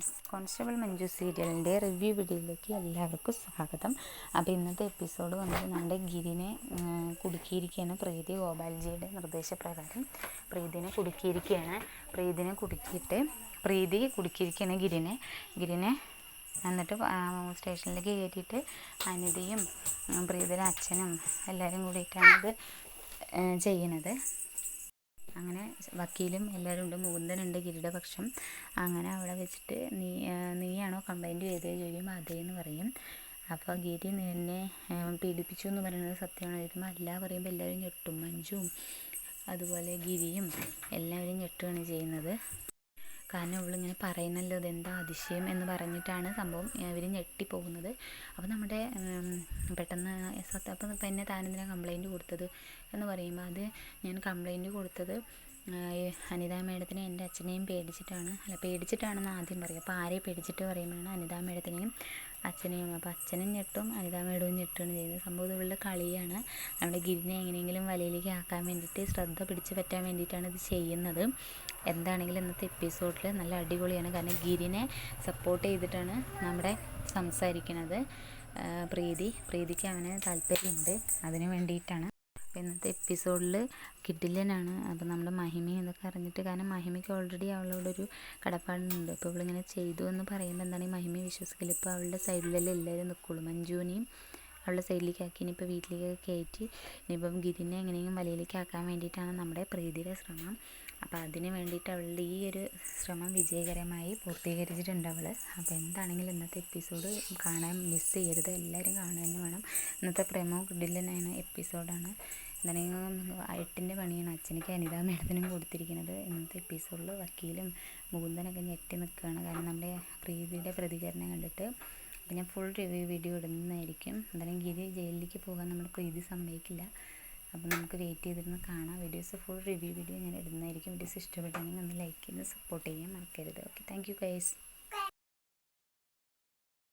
Friends, constable Manju സീരിയലിൻ്റെ review വീഡിയോയിലേക്ക് എല്ലാവർക്കും സ്വാഗതം. അപ്പോൾ ഇന്നത്തെ എപ്പിസോഡ് വന്നത് നമ്മുടെ ഗിരിനെ കുടുക്കിയിരിക്കുകയാണ്. പ്രീതി ഗോപാൽജിയുടെ നിർദ്ദേശപ്രകാരം പ്രീതിനെ കുടുക്കിയിരിക്കുകയാണ്. പ്രീതി കുടുക്കിയിരിക്കുകയാണ് ഗിരിനെ എന്നിട്ട് സ്റ്റേഷനിലേക്ക് കയറ്റിയിട്ട് അനിതയും പ്രീതിയുടെ അച്ഛനും എല്ലാവരും കൂടിയിട്ടാണ് ഇത് ചെയ്യുന്നത്. അങ്ങനെ വക്കീലും എല്ലാവരും ഉണ്ട്, മുകുന്ദനുണ്ട് ഗിരിയുടെ പക്ഷം. അങ്ങനെ അവിടെ വെച്ചിട്ട് നീയാണോ കംപ്ലൈൻറ്റ് ചെയ്തത് ചോദിക്കുമ്പോൾ അതേന്ന് പറയും. അപ്പോൾ ഗിരി നിന്നെ പീഡിപ്പിച്ചു എന്ന് പറയുന്നത് സത്യമാണോ ചോദിക്കുമ്പോൾ അല്ല പറയുമ്പോൾ എല്ലാവരും ഞെട്ടും. മഞ്ജുവും അതുപോലെ ഗിരിയും എല്ലാവരും ഞെട്ടുകയാണ് ചെയ്യുന്നത്. കാരണം ഇവളിങ്ങനെ പറയുന്നല്ലോ, ഇതെന്താ അതിശയം എന്ന് പറഞ്ഞിട്ടാണ് സംഭവം ഇവർ ഞെട്ടിപ്പോകുന്നത്. അപ്പോൾ നമ്മുടെ പെട്ടെന്ന് അപ്പം പിന്നെ താനെന്തിനാ കംപ്ലൈൻറ്റ് കൊടുത്തത് എന്ന് പറയുമ്പോൾ അത് ഞാൻ കംപ്ലൈൻറ്റ് കൊടുത്തത് അനിതാ മേഡത്തിനെ എൻ്റെ അച്ഛനെയും പേടിച്ചിട്ടാണെന്ന് ആദ്യം പറയും. അപ്പോൾ ആരെ പേടിച്ചിട്ട് പറയുമ്പോഴാണ് അനിതാ മേഡത്തിനെയും അച്ഛനെയും. അപ്പോൾ അച്ഛനും ഞെട്ടും അനിതാ മേഡവും ഞെട്ടുകയാണ് ചെയ്യുന്നത്. സംഭവം ഇവളുടെ കളിയാണ്. നമ്മുടെ ഗിരിനെ എങ്ങനെയെങ്കിലും വലയിലേക്ക് ആക്കാൻ വേണ്ടിയിട്ട്, ശ്രദ്ധ പിടിച്ചു പറ്റാൻ വേണ്ടിയിട്ടാണ് ഇത് ചെയ്യുന്നത്. എന്താണെങ്കിലും ഇന്നത്തെ എപ്പിസോഡിൽ നല്ല അടിപൊളിയാണ്. കാരണം ഗിരിനെ സപ്പോർട്ട് ചെയ്തിട്ടാണ് നമ്മുടെ സംസാരിക്കുന്നത് പ്രീതിക്ക് അവന് താല്പര്യമുണ്ട്, അതിന് വേണ്ടിയിട്ടാണ്. ഇന്നത്തെ എപ്പിസോഡിൽ കിടിലനാണ്. അപ്പോൾ നമ്മുടെ മഹിമയും ഇതൊക്കെ അറിഞ്ഞിട്ട്, കാരണം മഹിമയ്ക്ക് ഓൾറെഡി അവളോടൊരു കടപ്പാടുണ്ട്. ഇപ്പോൾ ഇവളിങ്ങനെ ചെയ്തു എന്ന് പറയുമ്പോൾ എന്താണ് ഈ മഹിമയെ വിശ്വസിക്കില്ല. ഇപ്പോൾ അവളുടെ സൈഡിലല്ലേ എല്ലാവരും നിൽക്കുള്ളൂ. മഞ്ജുവിനെയും അവളുടെ സൈഡിലേക്ക് ആക്കി ഇനിയിപ്പോൾ വീട്ടിലേക്ക് കയറ്റി ഇനിയിപ്പം ഗിരിനെ എങ്ങനെയെങ്കിലും വലയിലേക്ക് ആക്കാൻ വേണ്ടിയിട്ടാണ് നമ്മുടെ പ്രീതിയുടെ ശ്രമം. അപ്പോൾ അതിന് വേണ്ടിയിട്ട് അവളുടെ ഈ ഒരു ശ്രമം വിജയകരമായി പൂർത്തീകരിച്ചിട്ടുണ്ട് അവൾ. അപ്പോൾ എന്താണെങ്കിലും ഇന്നത്തെ എപ്പിസോഡ് കാണാൻ മിസ് ചെയ്യരുത്, എല്ലാവരും കാണാൻ തന്നെ വേണം. ഇന്നത്തെ പ്രേമോ കിടിലനായ എപ്പിസോഡാണ്. എന്താണെങ്കിലും 8ൻ്റെ പണിയാണ് അച്ഛനക്ക് അനിതാ മേഡത്തിനും കൊടുത്തിരിക്കുന്നത്. ഇന്നത്തെ എപ്പിസോഡിൽ വക്കീലും മുകുന്ദനൊക്കെ ഞെട്ടി നിൽക്കുകയാണ്, കാരണം നമ്മുടെ പ്രീതിയുടെ പ്രതികരണം കണ്ടിട്ട്. അപ്പോൾ ഞാൻ ഫുൾ റിവ്യൂ വീഡിയോ ഇടുന്നതായിരിക്കും. എന്തായാലും ഗിരി ജയിലിലേക്ക് പോകാൻ നമ്മുടെ പ്രീതി സമ്മതിക്കില്ല. അപ്പോൾ നമുക്ക് വെയിറ്റ് ചെയ്തിരുന്ന് കാണാം. ഫുൾ റിവ്യൂ വീഡിയോ ഞാൻ ഇടുന്നതായിരിക്കും. വീഡിയോസ് ഇഷ്ടപ്പെട്ടെങ്കിൽ ഒന്ന് ലൈക്ക് ചെയ്ത് സപ്പോർട്ട് ചെയ്യാൻ മറക്കരുത്. Okay, thank you guys.